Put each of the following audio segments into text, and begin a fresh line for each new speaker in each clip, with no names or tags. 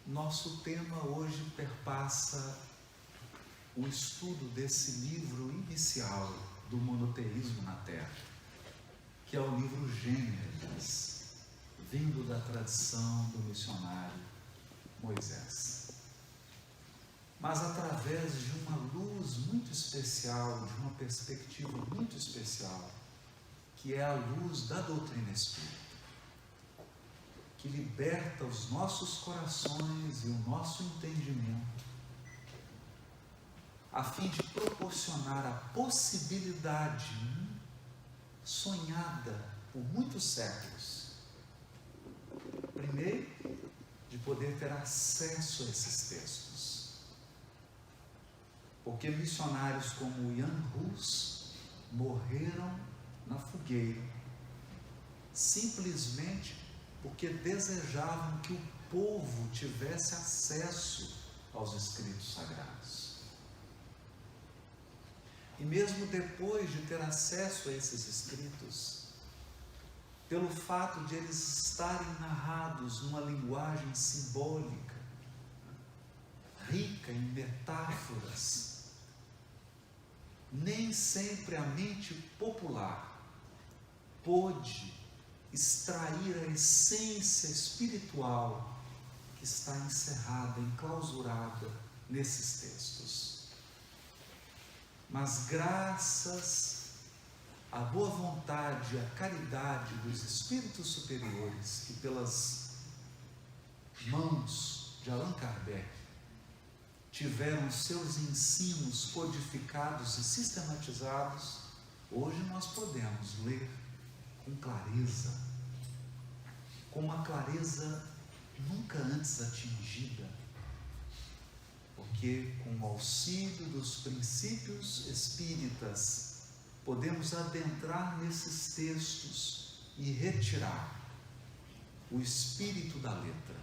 Nosso tema hoje perpassa o estudo desse livro inicial do monoteísmo na Terra, que é o livro Gênesis, vindo da tradição do missionário Moisés. Mas através de uma luz muito especial, de uma perspectiva muito especial, que é a luz da doutrina espírita, que liberta os nossos corações e o nosso entendimento, a fim de proporcionar a possibilidade sonhada por muitos séculos, primeiro, de poder ter acesso a esses textos, porque missionários como Jan Hus morreram na fogueira, simplesmente porque desejavam que o povo tivesse acesso aos escritos sagrados. E mesmo depois de ter acesso a esses escritos, pelo fato de eles estarem narrados numa linguagem simbólica, rica em metáforas, nem sempre a mente popular pôde extrair a essência espiritual que está encerrada, enclausurada nesses textos. Mas graças à boa vontade, à caridade dos espíritos superiores, que pelas mãos de Allan Kardec tiveram seus ensinos codificados e sistematizados, hoje nós podemos ler com clareza, com uma clareza nunca antes atingida, porque com o auxílio dos princípios espíritas podemos adentrar nesses textos e retirar o espírito da letra,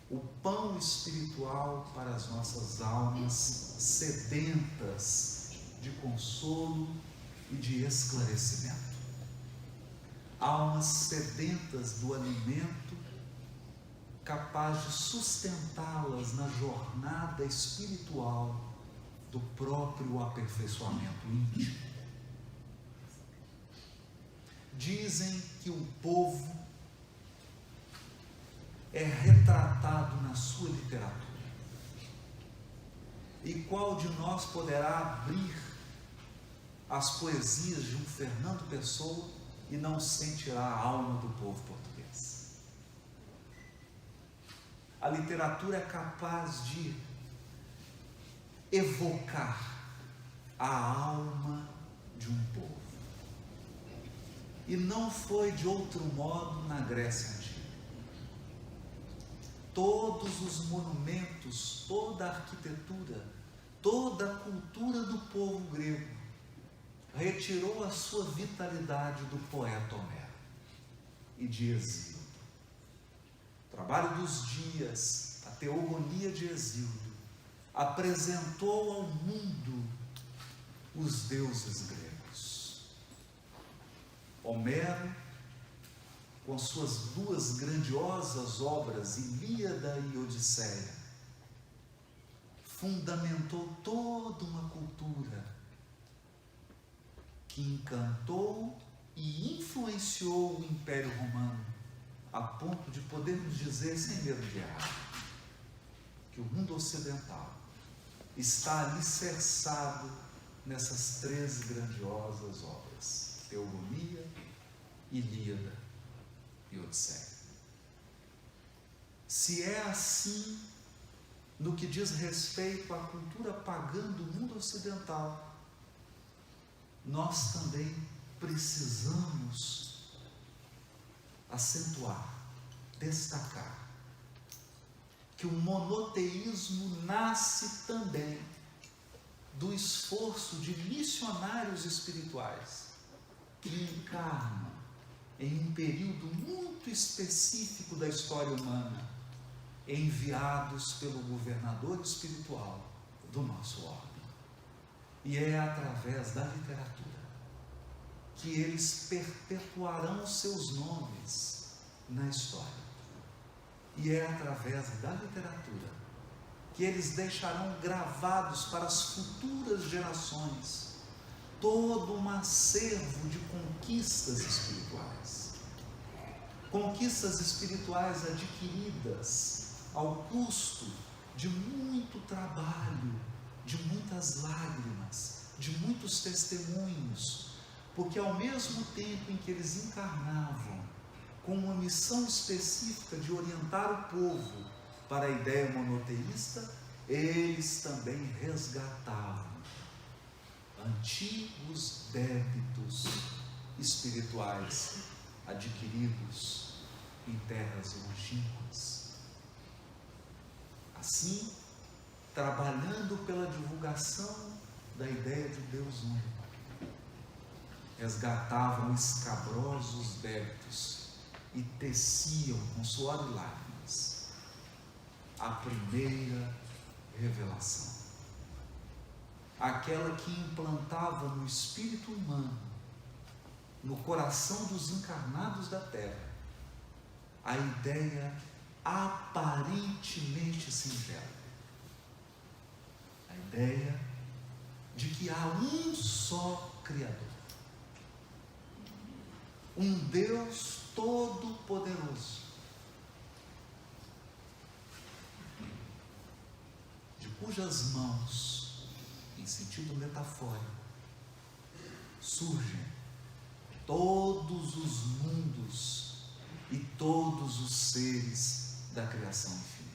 o pão espiritual para as nossas almas sedentas de consolo e de esclarecimento. Almas sedentas do alimento, capaz de sustentá-las na jornada espiritual do próprio aperfeiçoamento íntimo. Dizem que o povo é retratado na sua literatura. E qual de nós poderá abrir as poesias de um Fernando Pessoa e não sentirá a alma do povo português? A literatura é capaz de evocar a alma de um povo. E não foi de outro modo na Grécia Antiga. Todos os monumentos, toda a arquitetura, toda a cultura do povo grego retirou a sua vitalidade do poeta Homero e de Hesíodo. O trabalho dos dias, a teogonia de Hesíodo, apresentou ao mundo os deuses gregos. Homero, com suas duas grandiosas obras, Ilíada e Odisseia, fundamentou toda uma cultura que encantou e influenciou o Império Romano, a ponto de podermos dizer, sem medo de errar, que o mundo ocidental está alicerçado nessas três grandiosas obras: Teogonia, Ilíada e Odisseia. Se é assim no que diz respeito à cultura pagã do mundo ocidental, nós também precisamos acentuar, destacar, que o monoteísmo nasce também do esforço de missionários espirituais que encarnam em um período muito específico da história humana, enviados pelo governador espiritual do nosso ordem. E é através da literatura que eles perpetuarão seus nomes na história. E é através da literatura que eles deixarão gravados para as futuras gerações todo um acervo de conquistas espirituais. Conquistas espirituais adquiridas ao custo de muito trabalho, de muitas lágrimas, de muitos testemunhos, porque ao mesmo tempo em que eles encarnavam com uma missão específica de orientar o povo para a ideia monoteísta, eles também resgatavam antigos débitos espirituais adquiridos em terras longínquas. Assim, trabalhando pela divulgação da ideia de Deus único, resgatavam escabrosos débitos e teciam com suor e lágrimas a primeira revelação, aquela que implantava no espírito humano, no coração dos encarnados da terra, a ideia aparentemente singela, a ideia de que há um só Criador, um Deus todo-poderoso, de cujas mãos, em sentido metafórico, surgem todos os mundos e todos os seres da criação infinita.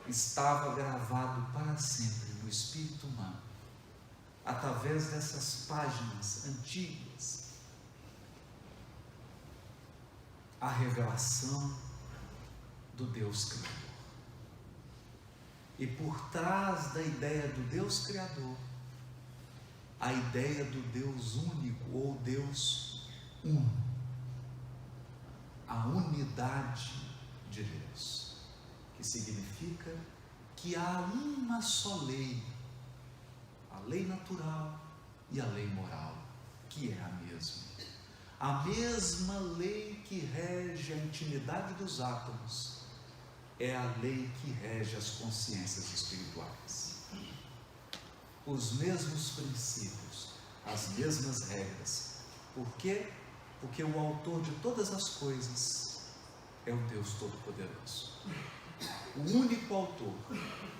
Estava gravado para sempre no espírito humano, através dessas páginas antigas, a revelação do Deus Criador. E por trás da ideia do Deus Criador, a ideia do Deus único ou Deus uno, a unidade de Deus, que significa que há uma só lei, a lei natural e a lei moral, que é a mesma. A mesma lei que rege a intimidade dos átomos é a lei que rege as consciências espirituais. Os mesmos princípios, as mesmas regras. Por quê? Porque o autor de todas as coisas é o Deus Todo-Poderoso. O único autor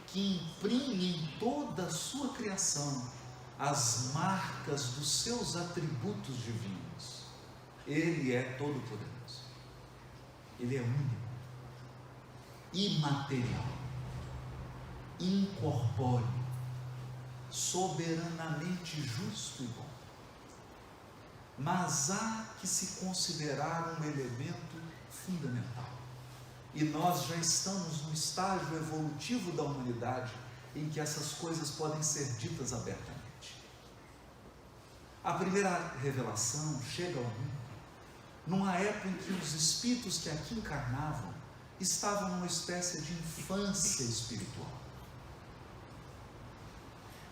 que imprime em toda a sua criação as marcas dos seus atributos divinos. Ele é todo-poderoso. Ele é único, imaterial, incorpóreo, soberanamente justo e bom. Mas há que se considerar um elemento fundamental. E nós já estamos no estágio evolutivo da humanidade em que essas coisas podem ser ditas abertamente. A primeira revelação chega ao mundo numa época em que os espíritos que aqui encarnavam estavam numa espécie de infância espiritual.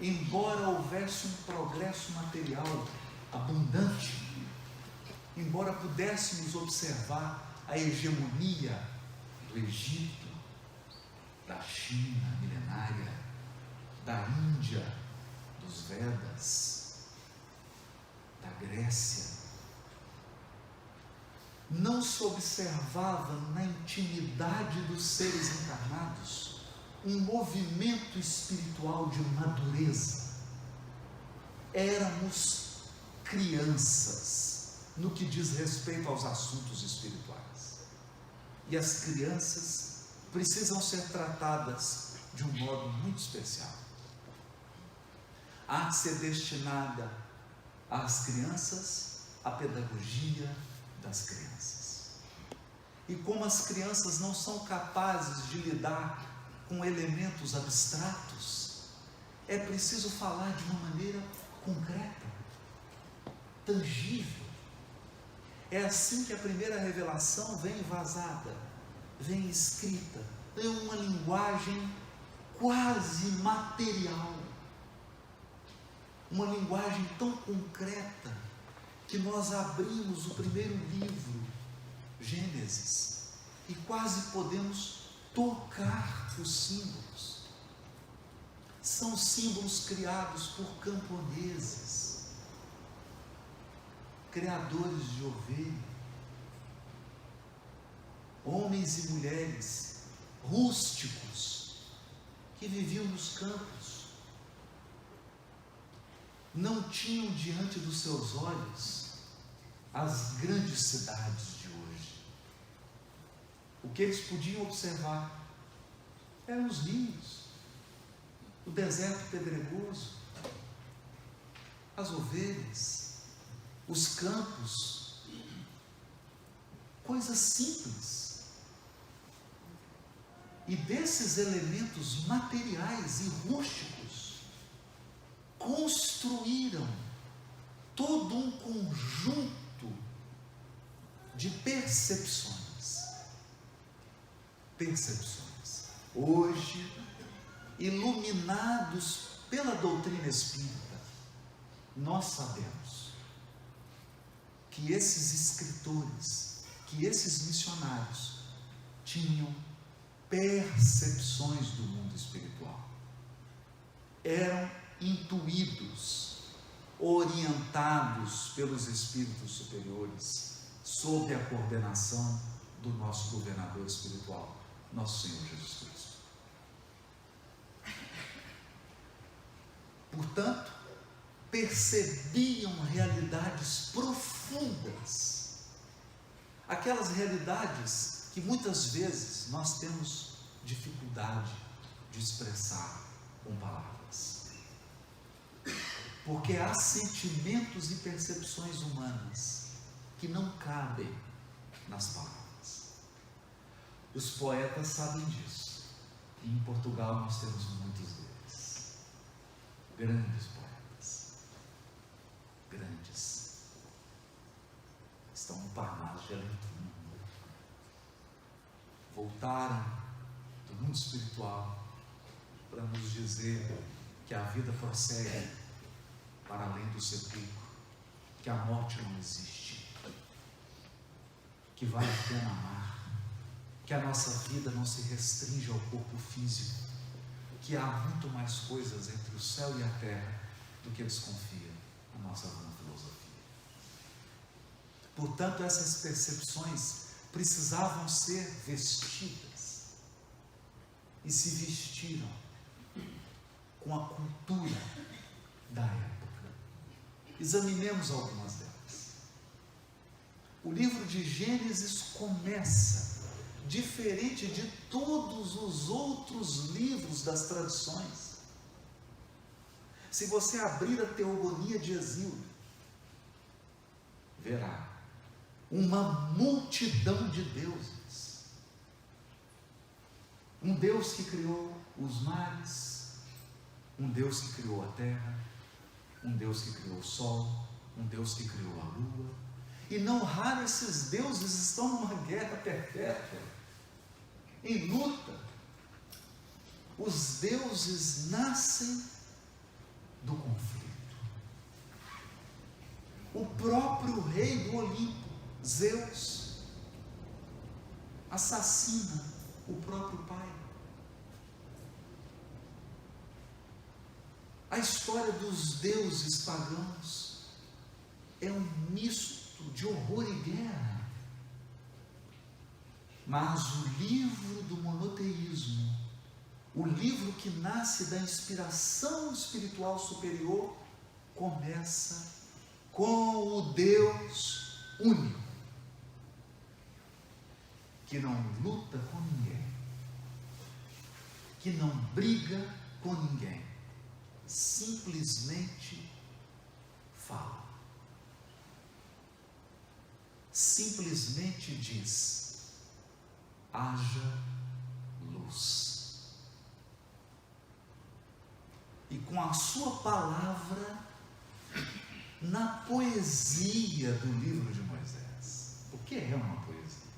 Embora houvesse um progresso material abundante, embora pudéssemos observar a hegemonia do Egito, da China milenária, da Índia, dos Vedas, da Grécia, não se observava na intimidade dos seres encarnados um movimento espiritual de madureza. Éramos crianças no que diz respeito aos assuntos espirituais. E as crianças precisam ser tratadas de um modo muito especial. Há de ser destinada às crianças a pedagogia das crianças. E como as crianças não são capazes de lidar com elementos abstratos, é preciso falar de uma maneira concreta, tangível. É assim que a primeira revelação vem vazada, vem escrita, em uma linguagem quase material, uma linguagem tão concreta que nós abrimos o primeiro livro, Gênesis e quase podemos tocar os símbolos. São símbolos criados por camponeses, criadores de ovelha, homens e mulheres rústicos que viviam nos campos. Não tinham diante dos seus olhos as grandes cidades de hoje. O que eles podiam observar eram os rios, o deserto pedregoso, as ovelhas, os campos, coisas simples. E desses elementos materiais e rústicos, construíram todo um conjunto de percepções. Hoje, iluminados pela doutrina espírita, nós sabemos que esses escritores, que esses missionários tinham percepções do mundo espiritual, eram intuídos, orientados pelos espíritos superiores, sob a coordenação do nosso governador espiritual, nosso Senhor Jesus Cristo. Portanto, percebiam realidades profundas, aquelas realidades que muitas vezes nós temos dificuldade de expressar com palavras, porque há sentimentos e percepções humanas que não cabem nas palavras. Os poetas sabem disso, e em Portugal nós temos muitos deles, grandes poetas, grandes, estão no Parnaso de Alentum, voltaram do mundo espiritual para nos dizer que a vida prossegue para além do sepulcro, que a morte não existe, que vale a pena amar, que a nossa vida não se restringe ao corpo físico, que há muito mais coisas entre o céu e a terra do que eles confiam na nossa vã filosofia. Portanto, essas percepções precisavam ser vestidas, e se vestiram com a cultura da época. Examinemos algumas delas. O livro de Gênesis começa diferente de todos os outros livros das tradições. Se você abrir a Teogonia de Hesíodo, verá uma multidão de deuses. Um Deus que criou os mares, um Deus que criou a terra, um Deus que criou o sol, um Deus que criou a lua. E não raro esses deuses estão numa guerra perpétua, em luta. Os deuses nascem do conflito. O próprio rei do Olimpo, Zeus, assassina o próprio pai. A história dos deuses pagãos é um misto de horror e guerra. Mas o livro do monoteísmo, o livro que nasce da inspiração espiritual superior, começa com o Deus único, que não luta com ninguém, que não briga com ninguém, simplesmente fala, simplesmente diz: haja luz. E com a sua palavra, na poesia do livro de Moisés, porque é uma poesia,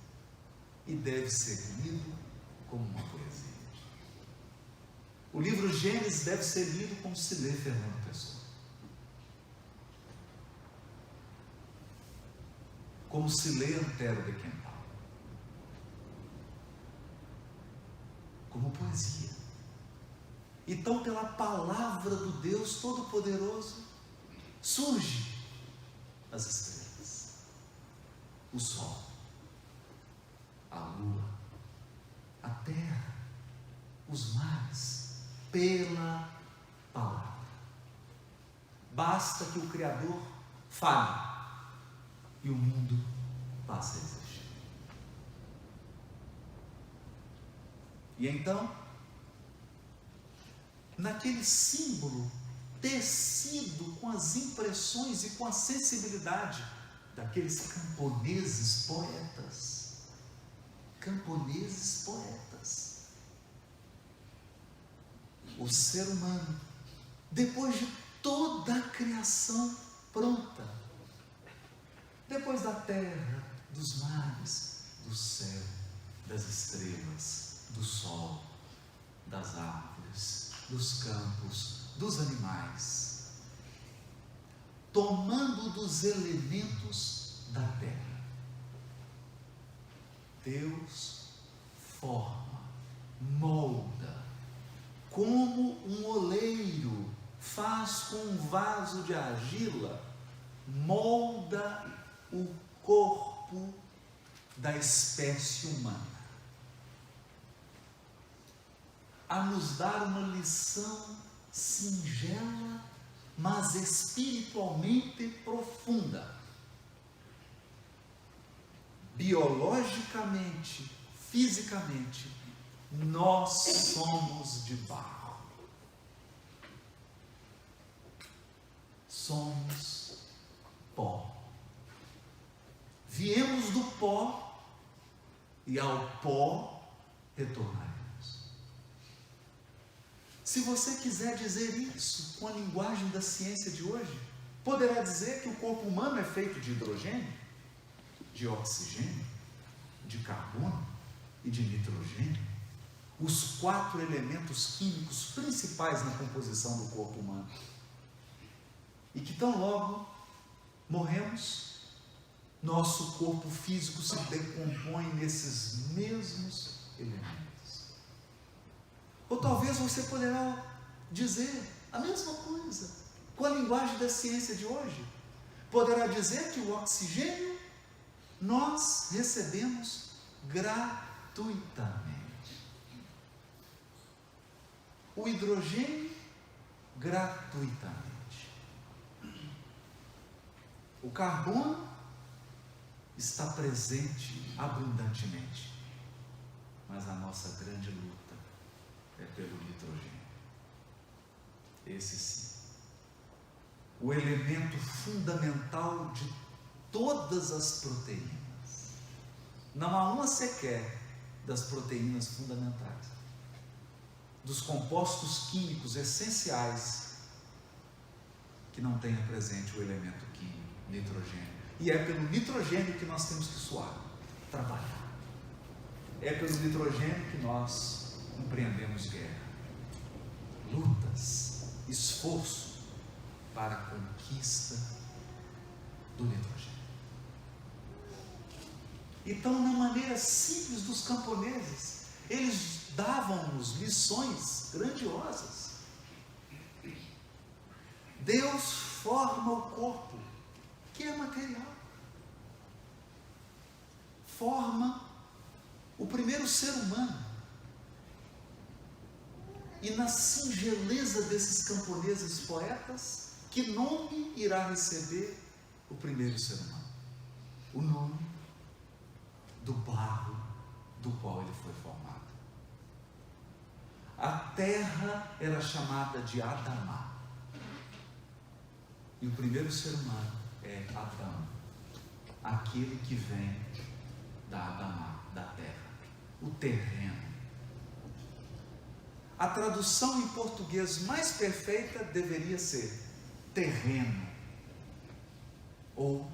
e deve ser lido como uma poesia. O livro Gênesis deve ser lido como se lê Fernando Pessoa, como se lê Antero de Quental. como poesia. Então, pela palavra do Deus Todo-Poderoso, surge as estrelas, o sol, a lua, a terra, os mares, pela palavra. Basta que o Criador fale e o mundo passa a existir. E então, naquele símbolo tecido com as impressões e com a sensibilidade daqueles camponeses poetas, o ser humano, depois de toda a criação pronta, depois da terra, dos mares, do céu, das estrelas, do sol, das árvores, dos campos, dos animais, tomando dos elementos da terra, Deus forma, molda, como um oleiro faz com um vaso de argila, molda o corpo da espécie humana, a nos dar uma lição singela, mas espiritualmente profunda. Biologicamente, fisicamente, nós somos de barro. Somos pó. Viemos do pó e ao pó retornaremos. Se você quiser dizer isso com a linguagem da ciência de hoje, poderá dizer que o corpo humano é feito de hidrogênio, de oxigênio, de carbono e de nitrogênio, os 4 elementos químicos principais na composição do corpo humano. E que tão logo morremos, nosso corpo físico se decompõe nesses mesmos elementos. Ou talvez você poderá dizer a mesma coisa com a linguagem da ciência de hoje. Poderá dizer que o oxigênio nós recebemos gratuitamente. O hidrogênio, gratuitamente. O carbono está presente abundantemente. Mas a nossa grande luta é pelo nitrogênio. Esse sim. O elemento fundamental de todas as proteínas. Não há uma sequer das proteínas fundamentais, dos compostos químicos essenciais, que não tenha presente o elemento químico, nitrogênio. E é pelo nitrogênio que nós temos que suar, trabalhar. É pelo nitrogênio que nós empreendemos guerra, lutas, esforço para a conquista do nitrogênio. Então, na maneira simples dos camponeses, eles davam-nos lições grandiosas. Deus forma o corpo, que é material. Forma o primeiro ser humano. E na singeleza desses camponeses poetas, que nome irá receber o primeiro ser humano? O nome do barro do qual ele foi formado. A terra era chamada de Adamá. E o primeiro ser humano é Adão, aquele que vem da Adamá, da terra, o terreno. A tradução em português mais perfeita deveria ser terreno, ou,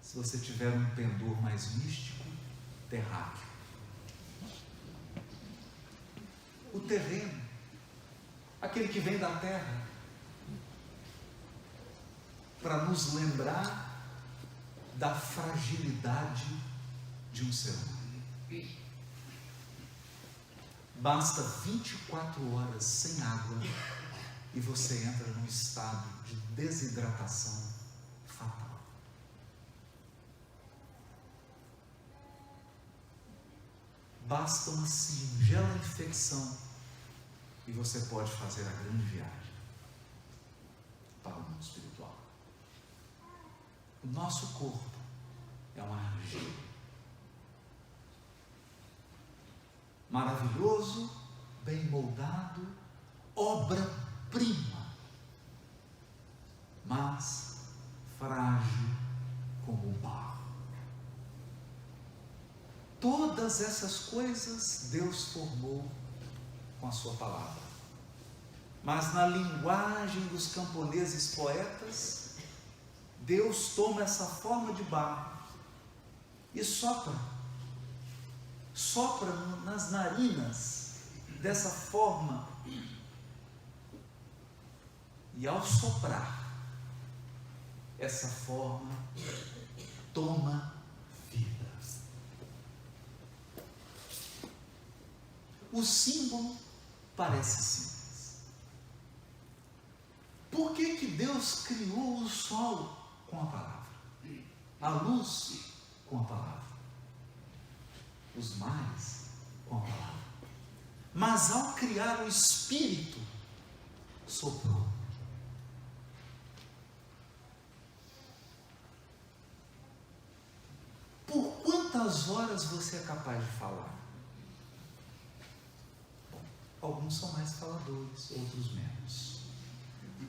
se você tiver um pendor mais místico, terráqueo. O terreno, aquele que vem da terra, para nos lembrar da fragilidade de um ser humano. Basta 24 horas sem água e você entra num estado de desidratação fatal. Basta uma singela infecção e você pode fazer a grande viagem para o mundo espiritual. O nosso corpo é uma argila. Maravilhoso, bem moldado, obra-prima, mas frágil como o barro. Todas essas coisas Deus formou com a sua palavra. Mas na linguagem dos camponeses poetas, Deus toma essa forma de barro e sopra nas narinas dessa forma, e ao soprar, essa forma toma vida. O símbolo parece simples. Por que Deus criou o sol com a palavra, a luz com a palavra, os mares com a palavra? Mas ao criar o Espírito, soprou. Por quantas horas você é capaz de falar? Alguns são mais faladores, outros menos.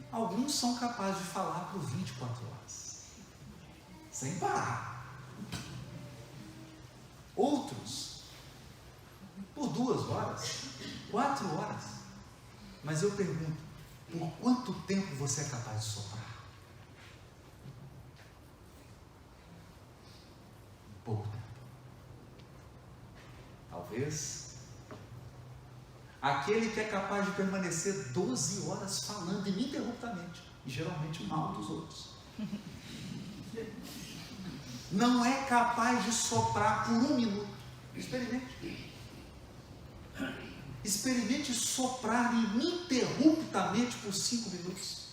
Alguns são capazes de falar por 24 horas, sem parar. Outros, por 2 horas, 4 horas. Mas eu pergunto, por quanto tempo você é capaz de soprar? Pouco tempo. Talvez aquele que é capaz de permanecer 12 horas falando ininterruptamente, e geralmente mal dos outros, não é capaz de soprar por 1 minuto. Experimente. Experimente soprar ininterruptamente por 5 minutos.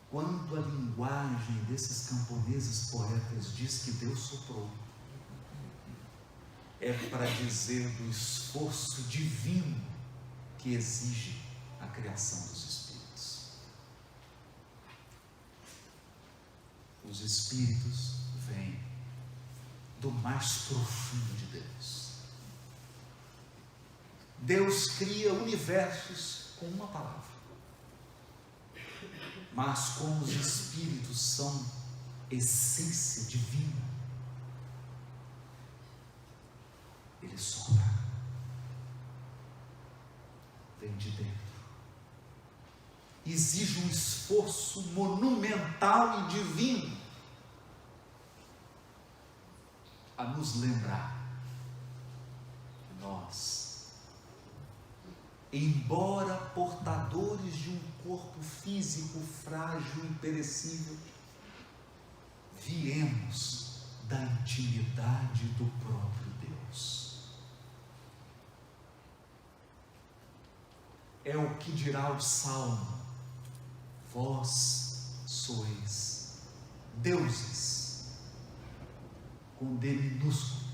Quando a linguagem desses camponeses poetas diz que Deus soprou, é para dizer do esforço divino que exige a criação dos espíritos. Os espíritos vêm do mais profundo de Deus. Deus cria universos com uma palavra. Mas como os espíritos são essência divina, Ele sopra, vem de dentro, exige um esforço monumental e divino a nos lembrar que nós, embora portadores de um corpo físico frágil e perecível, viemos da intimidade do próprio Deus. É o que dirá o Salmo: vós sois deuses, com D minúsculo,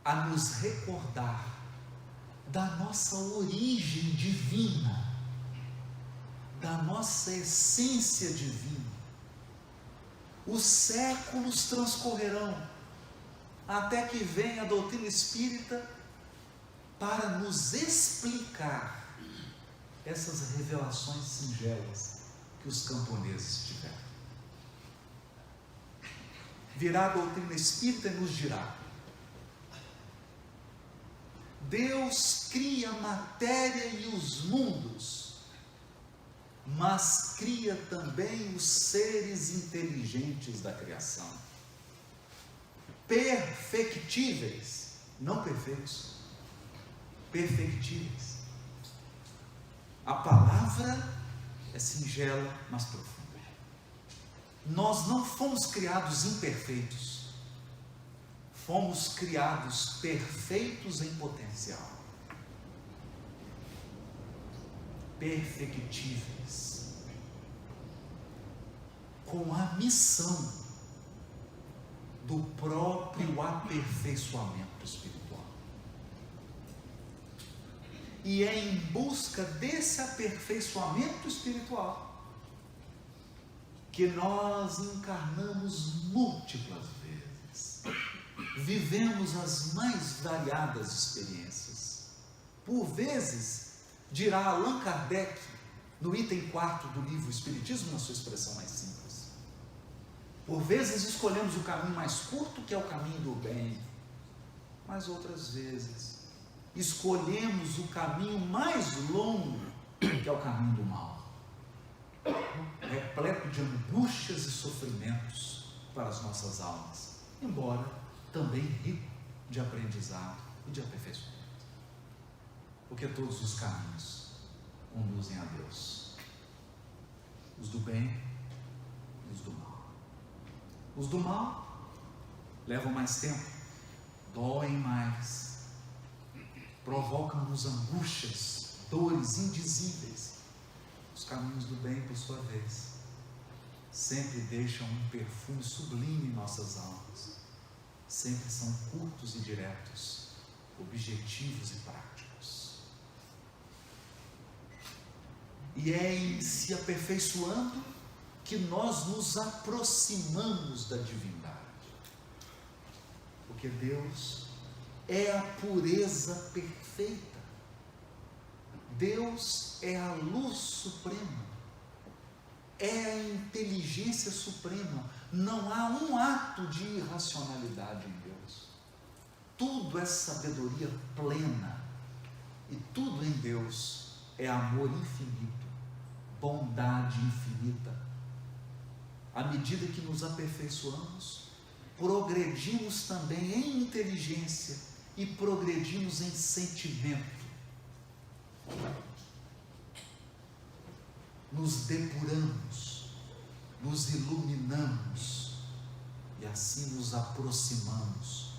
a nos recordar da nossa origem divina, da nossa essência divina. Os séculos transcorrerão até que venha a doutrina espírita para nos explicar essas revelações singelas que os camponeses tiveram. Virá a doutrina espírita e nos dirá: Deus cria a matéria e os mundos, mas cria também os seres inteligentes da criação, perfectíveis, não perfeitos, perfectíveis. A palavra é singela, mas profunda. Nós não fomos criados imperfeitos, fomos criados perfeitos em potencial, perfectíveis, com a missão do próprio aperfeiçoamento espiritual. E é em busca desse aperfeiçoamento espiritual que nós encarnamos múltiplas vezes, vivemos as mais variadas experiências. Por vezes, dirá Allan Kardec, no item 4 do livro Espiritismo, na sua expressão mais simples, por vezes escolhemos o caminho mais curto, que é o caminho do bem, mas outras vezes escolhemos o caminho mais longo, que é o caminho do mal, repleto de angústias e sofrimentos para as nossas almas, embora também rico de aprendizado e de aperfeiçoamento, porque todos os caminhos conduzem a Deus, os do bem e os do mal. Os do mal levam mais tempo, doem mais, provocam-nos angústias, dores indizíveis. Os caminhos do bem, por sua vez, sempre deixam um perfume sublime em nossas almas, sempre são curtos e diretos, objetivos e práticos. E é em se aperfeiçoando que nós nos aproximamos da divindade, porque Deus é a pureza perfeita, Deus é a luz suprema, é a inteligência suprema, não há um ato de irracionalidade em Deus, tudo é sabedoria plena, e tudo em Deus é amor infinito, bondade infinita. À medida que nos aperfeiçoamos, progredimos também em inteligência e progredimos em sentimento. Nos depuramos, nos iluminamos e assim nos aproximamos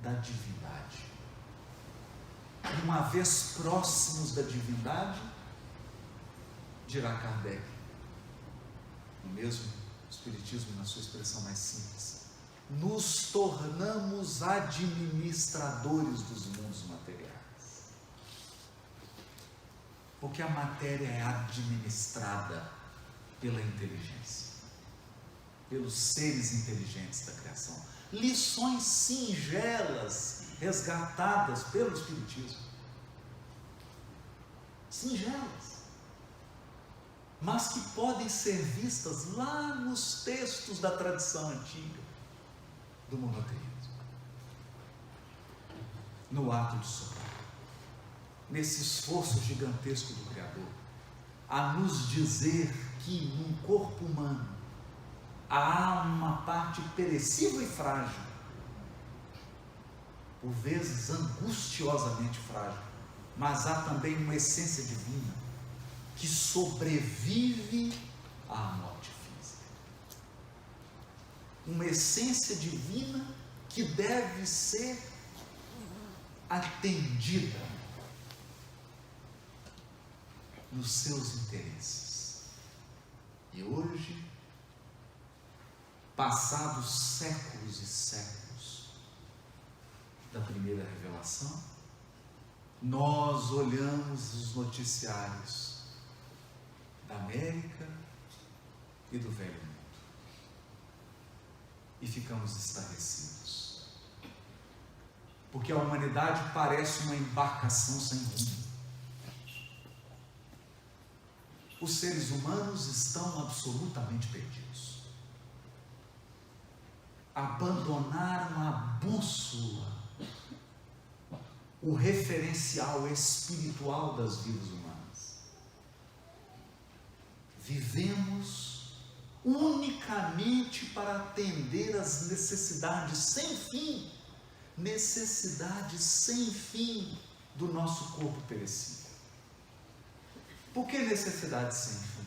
da divindade. E uma vez próximos da divindade, dirá Kardec, no mesmo Espiritismo, na sua expressão mais simples, nos tornamos administradores dos mundos materiais. Porque a matéria é administrada pela inteligência, pelos seres inteligentes da criação. Lições singelas resgatadas pelo Espiritismo. Singelas, mas que podem ser vistas lá nos textos da tradição antiga do monoteísmo, no ato de soprar, nesse esforço gigantesco do Criador, a nos dizer que num corpo humano há uma parte perecível e frágil, por vezes angustiosamente frágil, mas há também uma essência divina que sobrevive à morte física. Uma essência divina que deve ser atendida nos seus interesses. E hoje, passados séculos e séculos da primeira revelação, nós olhamos os noticiários da América e do Velho Mundo e ficamos estarrecidos, porque a humanidade parece uma embarcação sem rumo. Os seres humanos estão absolutamente perdidos, abandonaram a bússola, o referencial espiritual das vidas humanas. Vivemos unicamente para atender às necessidades sem fim do nosso corpo perecível. Por que necessidade sem fim?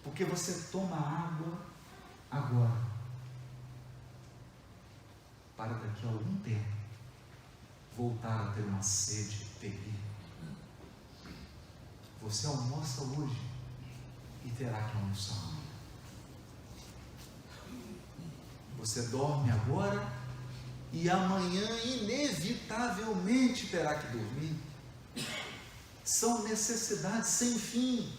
Porque você toma água agora, para daqui a algum tempo voltar a ter uma sede terrível. Você almoça hoje e terá que almoçar amanhã. Você dorme agora e amanhã inevitavelmente terá que dormir. São necessidades sem fim.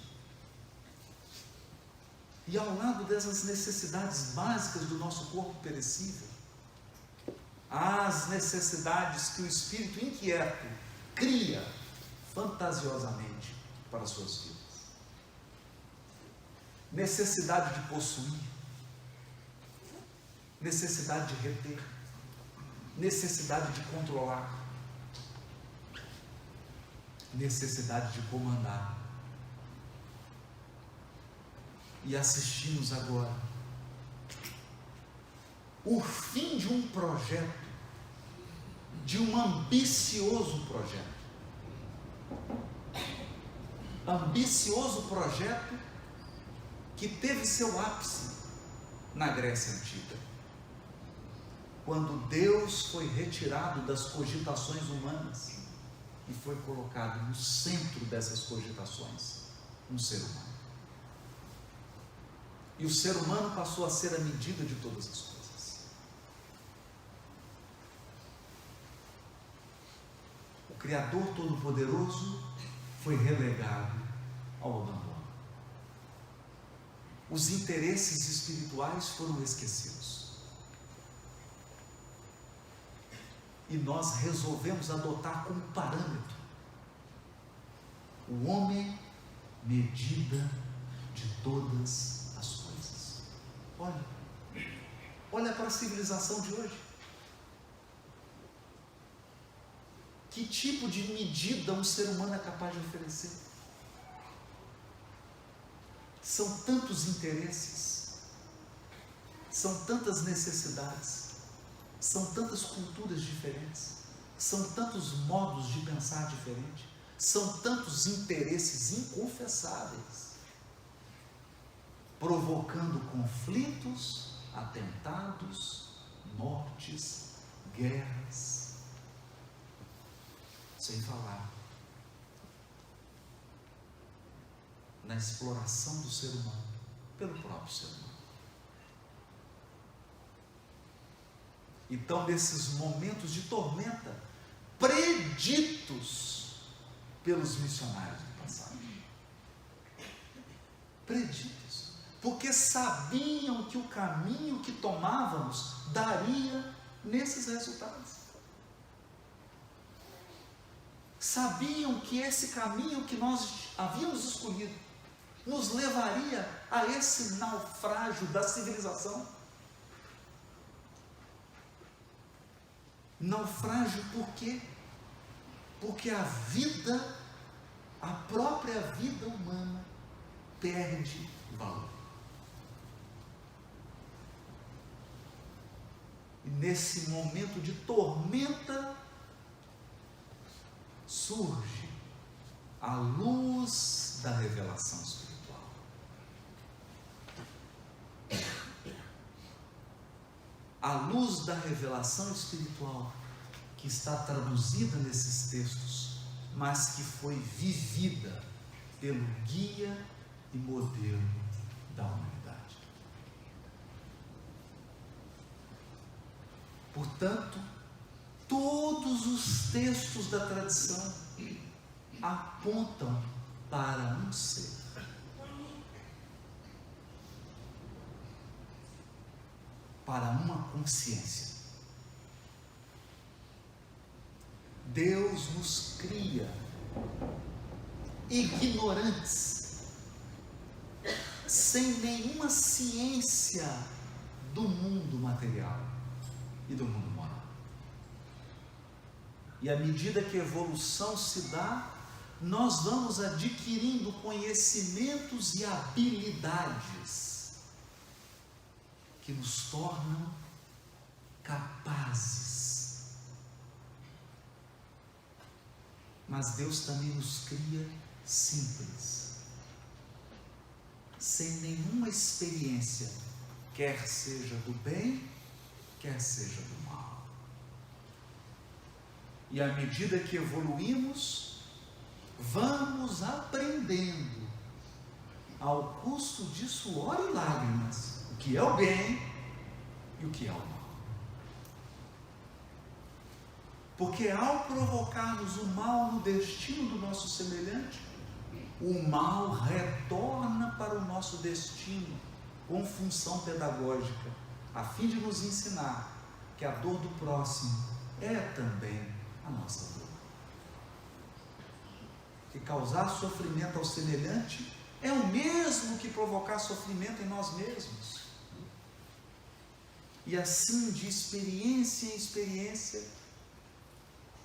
E ao lado dessas necessidades básicas do nosso corpo perecível, há as necessidades que o espírito inquieto cria fantasiosamente para as suas vidas. Necessidade de possuir, necessidade de reter, necessidade de controlar, necessidade de comandar. E assistimos agora o fim de um projeto, de um ambicioso projeto. Ambicioso projeto que teve seu ápice na Grécia Antiga, quando Deus foi retirado das cogitações humanas e foi colocado no centro dessas cogitações um ser humano. E o ser humano passou a ser a medida de todas as coisas. O Criador Todo-Poderoso foi relegado ao abandono. Os interesses espirituais foram esquecidos. E nós resolvemos adotar como parâmetro o homem, medida de todas as coisas. Olha para a civilização de hoje. Que tipo de medida um ser humano é capaz de oferecer? São tantos interesses, são tantas necessidades, são tantas culturas diferentes, são tantos modos de pensar diferentes, são tantos interesses inconfessáveis, provocando conflitos, atentados, mortes, guerras, sem falar na exploração do ser humano pelo próprio ser humano. Então, nesses momentos de tormenta, preditos pelos missionários do passado, preditos, porque sabiam que o caminho que tomávamos daria nesses resultados. Sabiam que esse caminho que nós havíamos escolhido nos levaria a esse naufrágio da civilização. Naufrágio por quê? Porque a vida, a própria vida humana, perde valor. E nesse momento de tormenta, surge a luz da revelação espiritual. A luz da revelação espiritual que está traduzida nesses textos, mas que foi vivida pelo guia e modelo da humanidade. Portanto, todos os textos da tradição apontam para um ser. Para uma consciência. Deus nos cria ignorantes, sem nenhuma ciência do mundo material e do mundo moral. E à medida que a evolução se dá, nós vamos adquirindo conhecimentos e habilidades que nos tornam capazes. Mas Deus também nos cria simples, sem nenhuma experiência, quer seja do bem, quer seja do mal. E à medida que evoluímos, vamos aprendendo, ao custo de suor e lágrimas, o que é o bem e o que é o mal. Porque ao provocarmos o mal no destino do nosso semelhante, o mal retorna para o nosso destino com função pedagógica, a fim de nos ensinar que a dor do próximo é também a nossa dor. Que causar sofrimento ao semelhante é o mesmo que provocar sofrimento em nós mesmos. E assim, de experiência em experiência,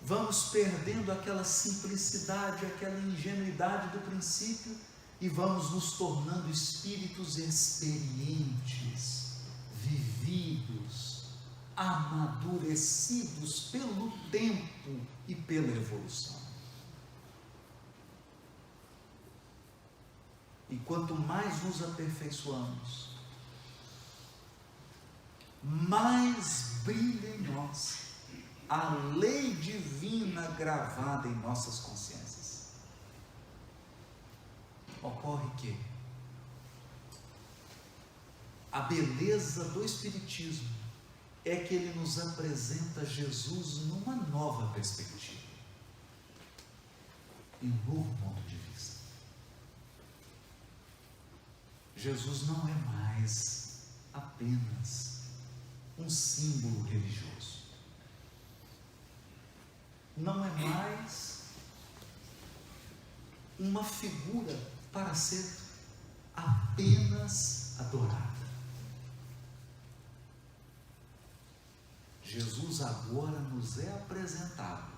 vamos perdendo aquela simplicidade, aquela ingenuidade do princípio e vamos nos tornando espíritos experientes, vividos, amadurecidos pelo tempo e pela evolução. E quanto mais nos aperfeiçoamos, mais brilha em nós a lei divina gravada em nossas consciências. Ocorre que a beleza do Espiritismo é que ele nos apresenta Jesus numa nova perspectiva, em um novo ponto de vista. Jesus não é mais apenas um símbolo religioso. Não é mais uma figura para ser apenas adorada. Jesus agora nos é apresentado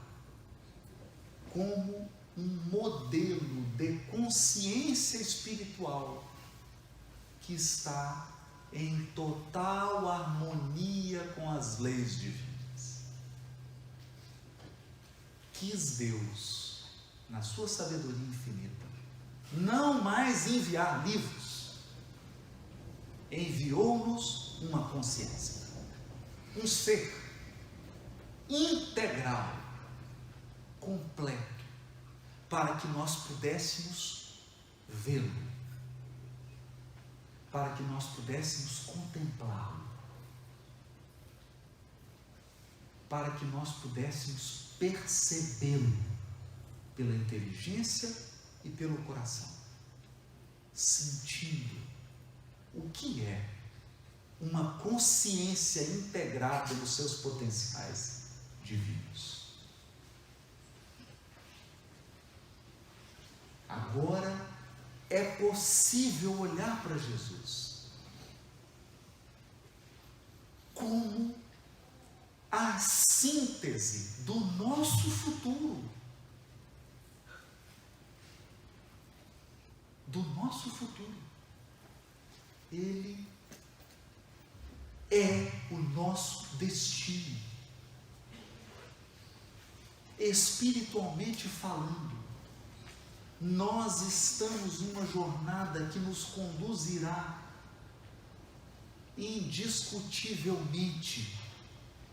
como um modelo de consciência espiritual que está em total harmonia com as leis divinas. Quis Deus, na sua sabedoria infinita, não mais enviar livros, enviou-nos uma consciência, um ser integral, completo, para que nós pudéssemos vê-lo, para que nós pudéssemos contemplá-lo, para que nós pudéssemos percebê-lo pela inteligência e pelo coração, sentindo o que é uma consciência integrada nos seus potenciais divinos. Agora é possível olhar para Jesus como a síntese do nosso futuro. Do nosso futuro. Ele é o nosso destino. Espiritualmente falando, nós estamos numa jornada que nos conduzirá indiscutivelmente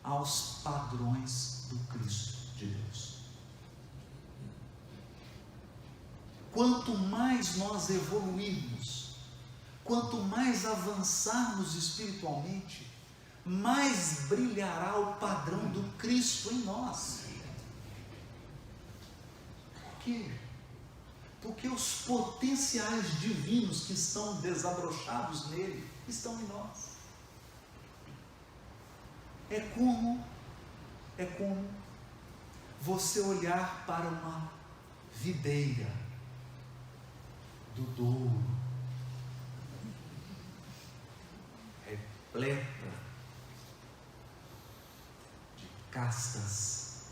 aos padrões do Cristo de Deus. Quanto mais nós evoluirmos, quanto mais avançarmos espiritualmente, mais brilhará o padrão do Cristo em nós. Por quê? Porque os potenciais divinos que estão desabrochados nele estão em nós. É como você olhar para uma videira do Douro, repleta de castas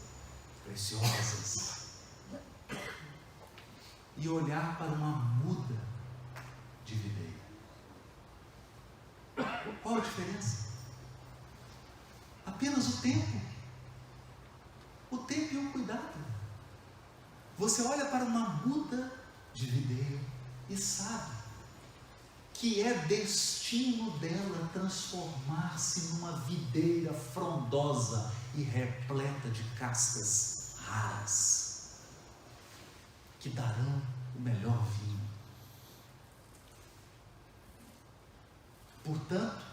preciosas, e olhar para uma muda de videira. Qual a diferença? Apenas o tempo e o cuidado. Você olha para uma muda de videira e sabe que é destino dela transformar-se numa videira frondosa e repleta de castas raras, que darão o melhor vinho. Portanto,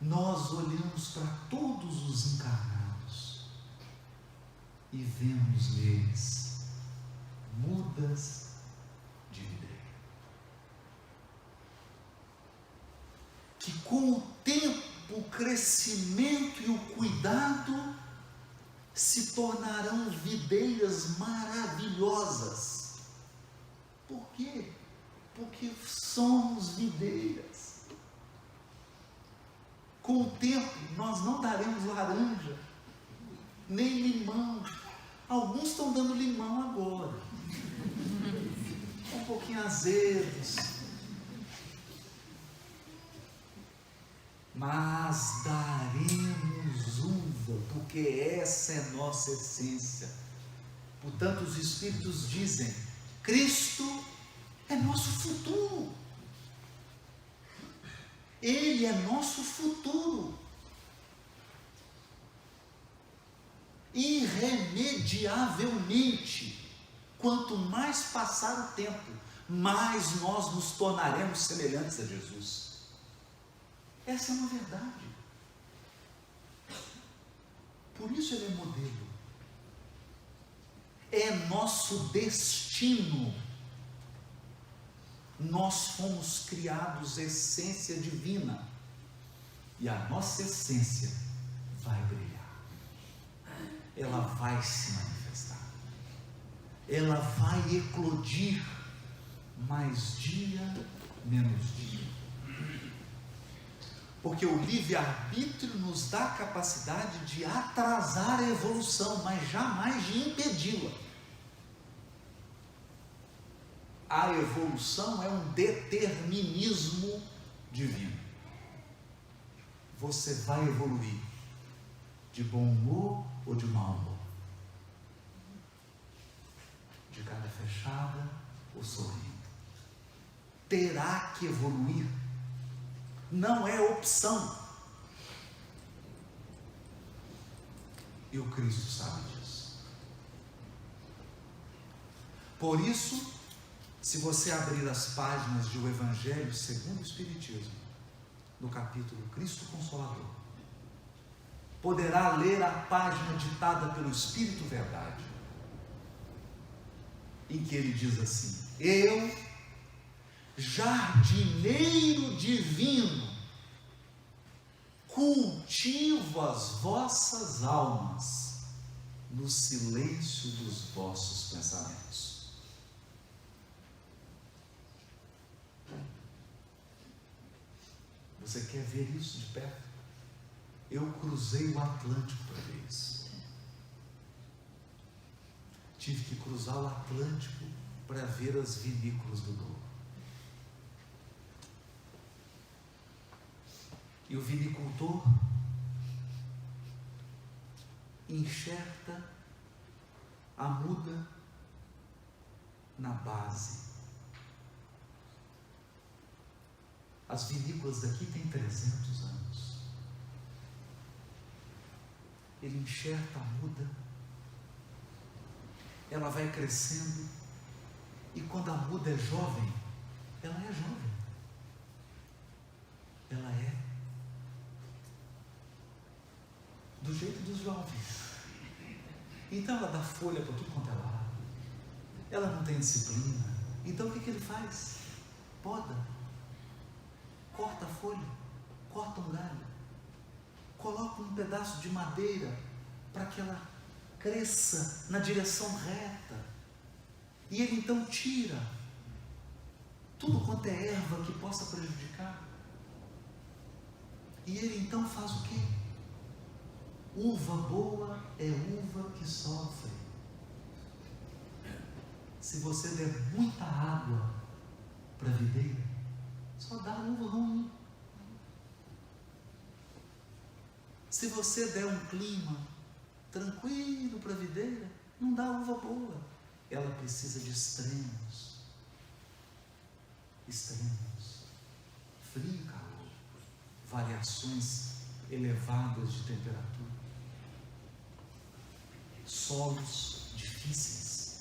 nós olhamos para todos os encarnados e vemos neles mudas de videira, que com o tempo, o crescimento e o cuidado se tornarão videiras maravilhosas. Por quê? Porque somos videiras. Com o tempo, nós não daremos laranja, nem limão. Alguns estão dando limão agora, um pouquinho azedos, mas daremos uva, porque essa é nossa essência. Portanto, os Espíritos dizem: Cristo é nosso futuro. Ele é nosso futuro. Irremediavelmente, quanto mais passar o tempo, mais nós nos tornaremos semelhantes a Jesus. Essa é uma verdade. Por isso ele é modelo. É nosso destino. Nós fomos criados essência divina, e a nossa essência vai brilhar, ela vai se manifestar, ela vai eclodir, mais dia, menos dia, porque o livre-arbítrio nos dá a capacidade de atrasar a evolução, mas jamais de impedi-la. A evolução é um determinismo divino. Você vai evoluir de bom humor ou de mau humor, de cara fechada ou sorrindo. Terá que evoluir, não é opção. E o Cristo sabe disso. Por isso, se você abrir as páginas do Evangelho segundo o Espiritismo, no capítulo Cristo Consolador, poderá ler a página ditada pelo Espírito Verdade, em que ele diz assim: eu, jardineiro divino, cultivo as vossas almas no silêncio dos vossos pensamentos. Você quer ver isso de perto? Eu cruzei o Atlântico para ver isso. Tive que cruzar o Atlântico para ver as vinícolas do Douro. E o vinicultor enxerta a muda na base. As vinícolas daqui têm 300 anos. Ele enxerta a muda, ela vai crescendo, e quando a muda é jovem, ela é jovem. Ela é do jeito dos jovens. Então ela dá folha para tudo quanto é lado. Ela não tem disciplina. Então o que ele faz? Poda. Corta a folha, corta um galho, coloca um pedaço de madeira para que ela cresça na direção reta, e ele então tira tudo quanto é erva que possa prejudicar, e ele então faz o quê? Uva boa é uva que sofre. Se você der muita água para a videira, só dá uva ruim. Se você der um clima tranquilo para a videira, não dá uva boa. Ela precisa de extremos. Extremos. Frio e calor. Variações elevadas de temperatura. Solos difíceis.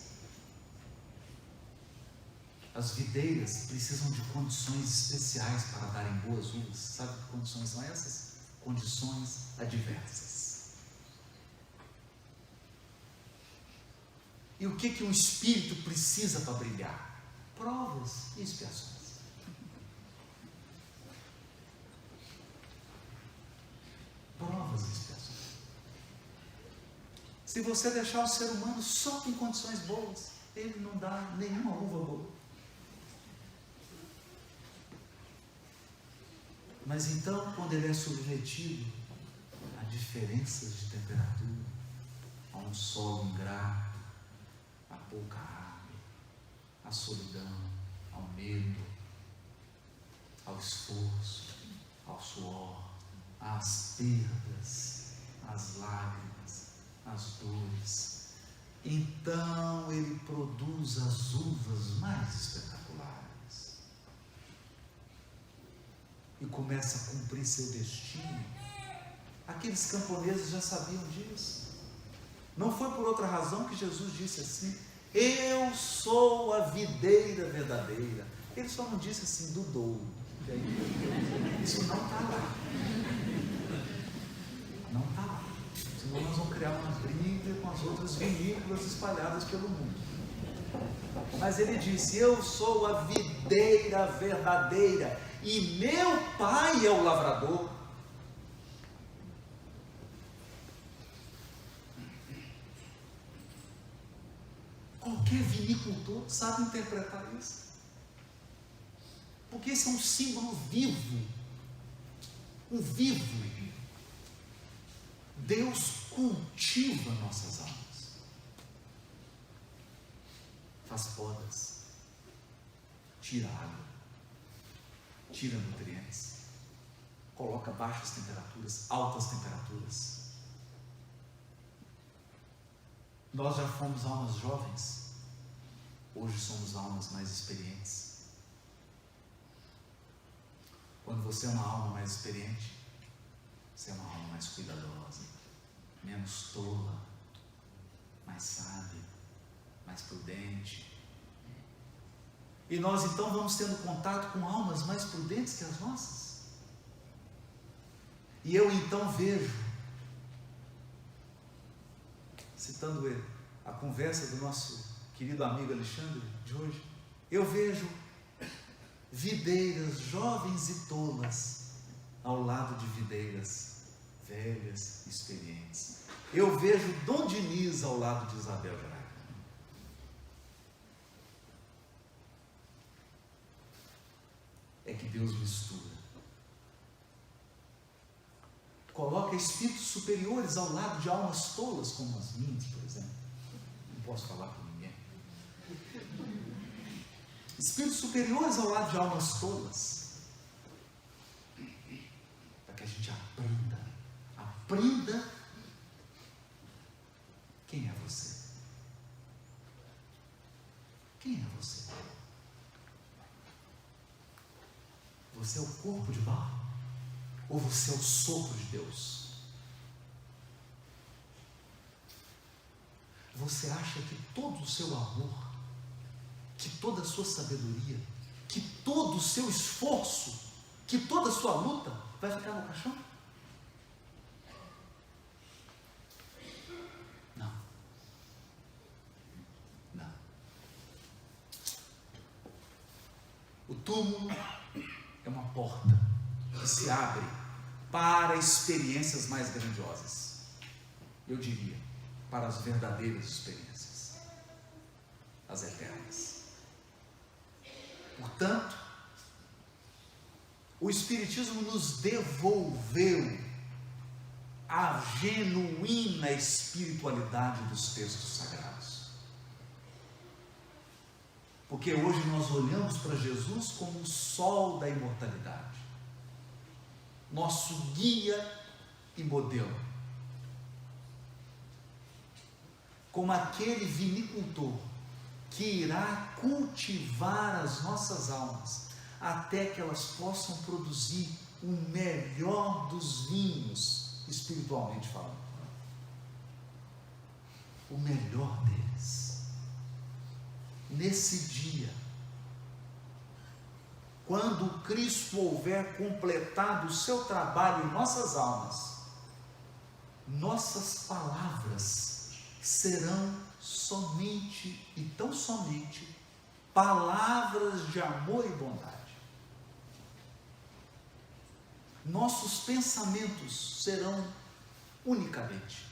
As videiras precisam de condições especiais para darem boas uvas. Sabe que condições são essas? Condições adversas. E o que um espírito precisa para brilhar? Provas e expiações. Provas e expiações. Se você deixar o ser humano só em condições boas, ele não dá nenhuma uva boa. Mas então, quando ele é submetido a diferenças de temperatura, a um solo ingrato, a pouca água, à solidão, ao medo, ao esforço, ao suor, às perdas, às lágrimas, às dores, então ele produz as uvas mais espetaculares e começa a cumprir seu destino. Aqueles camponeses já sabiam disso. Não foi por outra razão que Jesus disse assim: eu sou a videira verdadeira. Ele só não disse assim do douro. Isso não está lá. Não está lá. Senão nós vamos criar uma briga com as outras vinícolas espalhadas pelo mundo. Mas ele disse: eu sou a videira verdadeira e meu pai é o lavrador. Qualquer vinicultor sabe interpretar isso, porque esse é um símbolo vivo, um vivo. Deus cultiva nossas almas, faz podas, tira água, tira nutrientes, coloca baixas temperaturas, altas temperaturas. Nós já fomos almas jovens, hoje somos almas mais experientes. Quando você é uma alma mais experiente, você é uma alma mais cuidadosa, menos tola, mais sábia, mais prudente. E nós então vamos tendo contato com almas mais prudentes que as nossas. E eu então vejo, citando ele, a conversa do nosso querido amigo Alexandre de hoje, eu vejo videiras jovens e tolas ao lado de videiras velhas e experientes. Eu vejo Dom Diniz ao lado de Isabel Braga. É que Deus mistura. Coloca espíritos superiores ao lado de almas tolas, como as minhas, por exemplo. Não posso falar por ninguém. Espíritos superiores ao lado de almas tolas, para que a gente aprenda quem é você. Quem é você? Você é o corpo de barro? Ou você é o sopro de Deus? Você acha que todo o seu amor, que toda a sua sabedoria, que todo o seu esforço, que toda a sua luta vai ficar no caixão? Não. Não. O túmulo é uma porta que se abre para experiências mais grandiosas. Eu diria, para as verdadeiras experiências, as eternas. Portanto, o Espiritismo nos devolveu a genuína espiritualidade dos textos sagrados. Porque hoje nós olhamos para Jesus como o sol da imortalidade, nosso guia e modelo, como aquele vinicultor que irá cultivar as nossas almas até que elas possam produzir o melhor dos vinhos, espiritualmente falando. o melhor deles. Nesse dia, quando Cristo houver completado o seu trabalho em nossas almas, nossas palavras serão somente e tão somente palavras de amor e bondade. Nossos pensamentos serão unicamente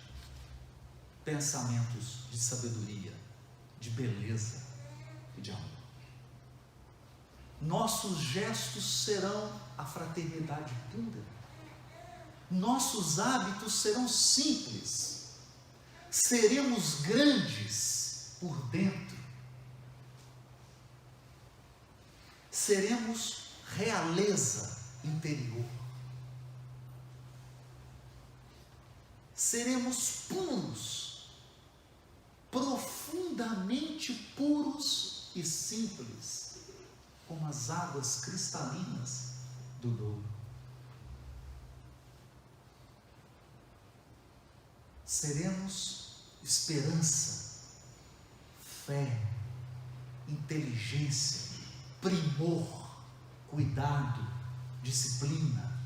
pensamentos de sabedoria, de beleza e de amor. Nossos gestos serão a fraternidade pura. Nossos hábitos serão simples. Seremos grandes por dentro. Seremos realeza interior. Seremos puros, profundamente puros e simples, como as águas cristalinas do Douro. Seremos esperança, fé, inteligência, primor, cuidado, disciplina.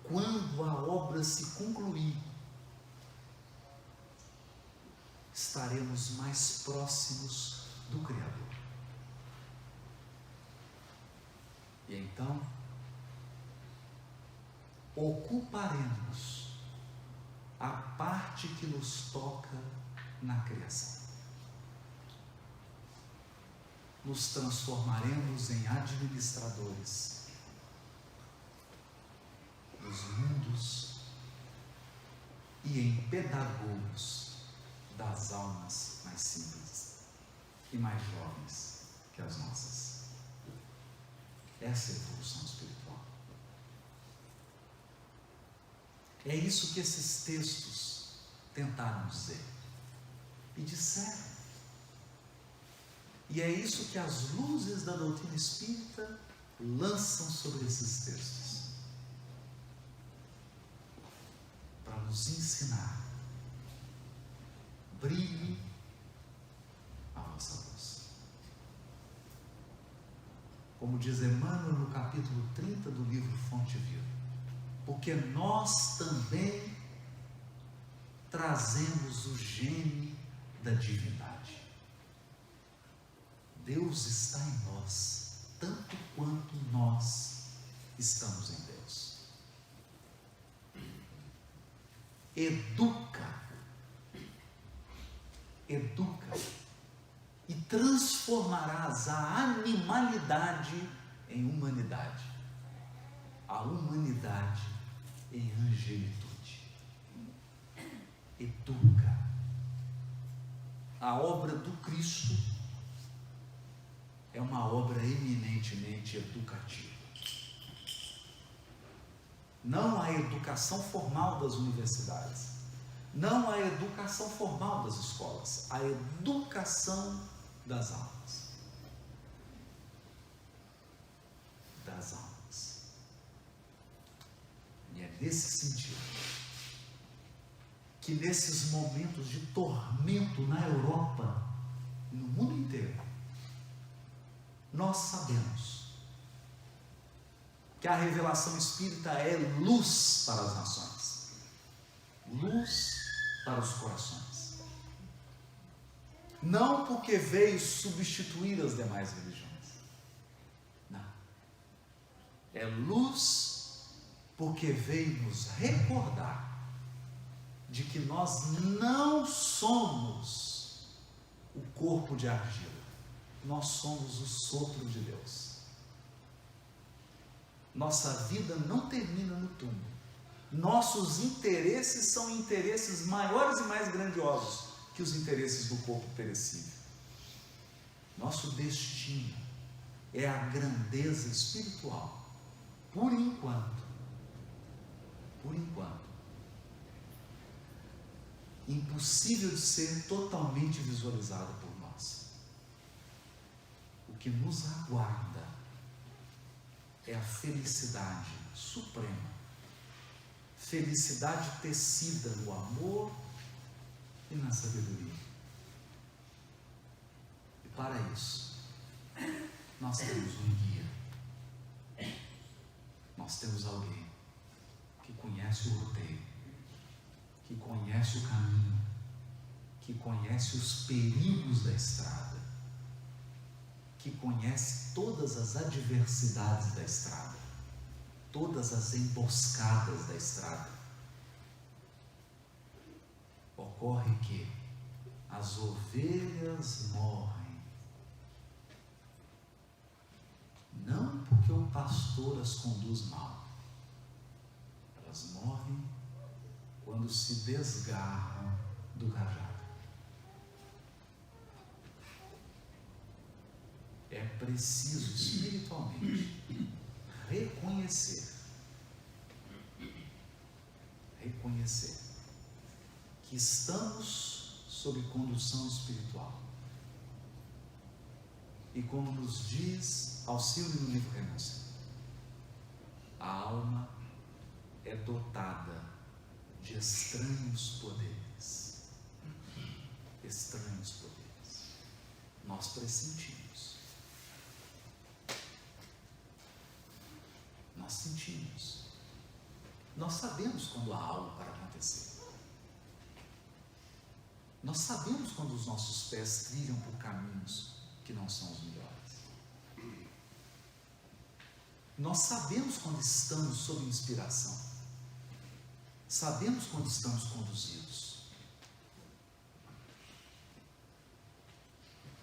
Quando a obra se concluir, estaremos mais próximos do Criador. E então, ocuparemos a parte que nos toca na criação. Nos transformaremos em administradores dos mundos e em pedagogos das almas mais simples e mais jovens que as nossas. Essa é a evolução espiritual. É isso que esses textos tentaram dizer e disseram. E é isso que as luzes da doutrina espírita lançam sobre esses textos, para nos ensinar: brilhe a vossa luz. Como diz Emmanuel no capítulo 30 do livro Fonte Viva, porque nós também trazemos o gene da divindade. Deus está em nós, tanto quanto nós estamos em Deus. Educa e transformarás a animalidade em humanidade, a humanidade em angelitude. Educa. A obra do Cristo é uma obra eminentemente educativa. Não a educação formal das universidades, não a educação formal das escolas, a educação das almas. Das almas. E é nesse sentido que nesses momentos de tormento na Europa e no mundo inteiro, nós sabemos que a revelação espírita é luz para as nações, luz para os corações. Não porque veio substituir as demais religiões, não. É luz porque veio nos recordar de que nós não somos o corpo de argila, nós somos o sopro de Deus. Nossa vida não termina no túmulo. Nossos interesses são interesses maiores e mais grandiosos que os interesses do corpo perecível. Nosso destino é a grandeza espiritual, por enquanto. Por enquanto. Impossível de ser totalmente visualizada por nós. O que nos aguarda é a felicidade suprema felicidade tecida no amor e na sabedoria. E para isso, nós temos um guia. Nós temos alguém que conhece o roteiro, que conhece o caminho, que conhece os perigos da estrada, que conhece todas as adversidades da estrada, todas as emboscadas da estrada. Ocorre que as ovelhas morrem, não porque o pastor as conduz mal, elas morrem quando se desgarram do cajado. É preciso espiritualmente reconhecer que estamos sob condução espiritual. E como nos diz Alcílio no livro Renúncia, a alma é dotada de estranhos poderes. Estranhos poderes. Nós pressentimos. Nós sentimos. Nós sabemos quando há algo para acontecer. Nós sabemos quando os nossos pés trilham por caminhos que não são os melhores. Nós sabemos quando estamos sob inspiração. Sabemos quando estamos conduzidos.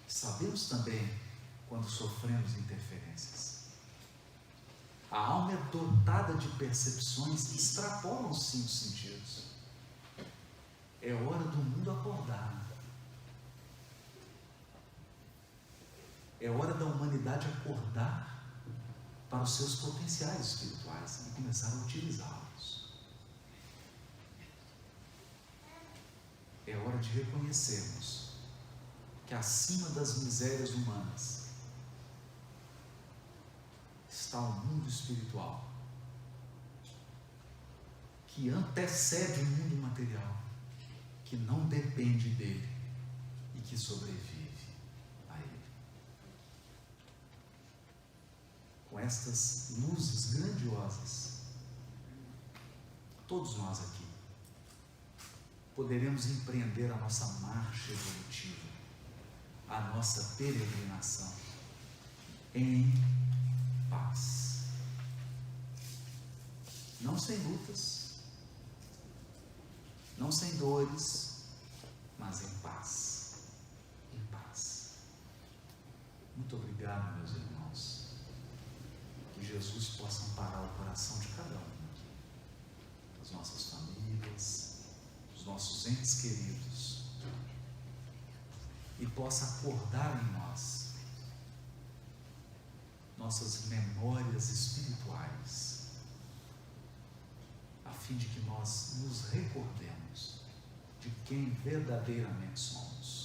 Sabemos também quando sofremos interferências. A alma é dotada de percepções que extrapolam os 5 sentidos. É hora do mundo acordar. É hora da humanidade acordar para os seus potenciais espirituais e começar a utilizá-los. É hora de reconhecermos que acima das misérias humanas está o mundo espiritual, que antecede o mundo material, que não depende dele e que sobrevive a ele. Com estas luzes grandiosas, todos nós aqui poderemos empreender a nossa marcha evolutiva, a nossa peregrinação em paz. Não sem lutas, não sem dores, mas em paz. Em paz. Muito obrigado, meus irmãos. Que Jesus possa amparar o coração de cada um aqui, as nossas famílias, os nossos entes queridos, e possa acordar em nós nossas memórias espirituais, a fim de que nós nos recordemos de quem verdadeiramente somos.